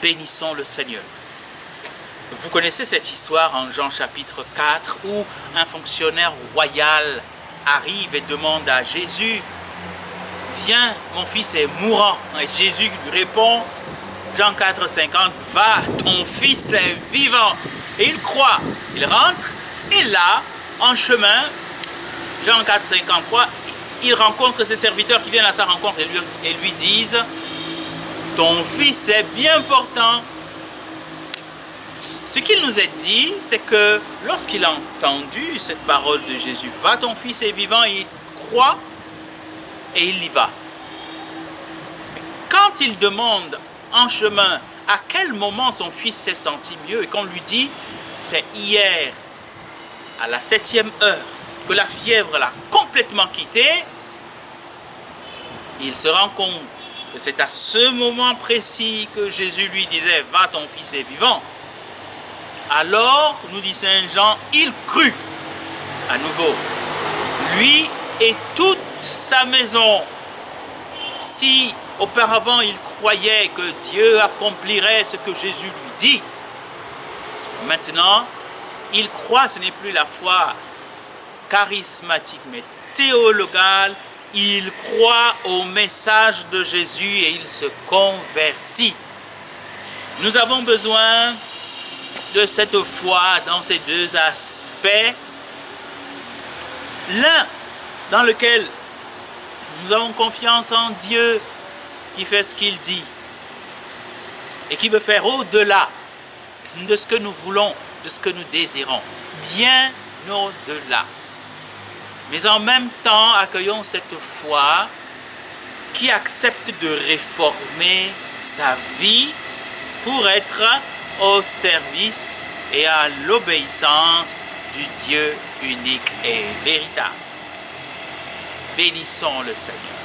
Bénissons le Seigneur. Vous connaissez cette histoire en Jean chapitre 4 où un fonctionnaire royal arrive et demande à Jésus, « Viens, mon fils est mourant. » Et Jésus lui répond, Jean 4, 50, « Va, ton fils est vivant. » Et il croit. Il rentre et là, en chemin, Jean 4, 53, il rencontre ses serviteurs qui viennent à sa rencontre et lui disent, « Ton fils est bien portant. » Ce qu'il nous est dit, c'est que lorsqu'il a entendu cette parole de Jésus, « Va, ton fils est vivant », il croit et il y va. Mais quand il demande en chemin à quel moment son fils s'est senti mieux et qu'on lui dit, c'est hier, à la 7e heure, que la fièvre l'a complètement quitté, il se rend compte que c'est à ce moment précis que Jésus lui disait, « Va, ton fils est vivant ». Alors, nous dit Saint Jean, il crut à nouveau, lui et toute sa maison. Si auparavant il croyait que Dieu accomplirait ce que Jésus lui dit, maintenant, il croit, ce n'est plus la foi charismatique, mais théologale, il croit au message de Jésus et il se convertit. Nous avons besoin de cette foi dans ces deux aspects. L'un dans lequel nous avons confiance en Dieu qui fait ce qu'il dit et qui veut faire au-delà de ce que nous voulons, de ce que nous désirons, bien au-delà. Mais en même temps, accueillons cette foi qui accepte de réformer sa vie pour être au service et à l'obéissance du Dieu unique et véritable. Bénissons le Seigneur.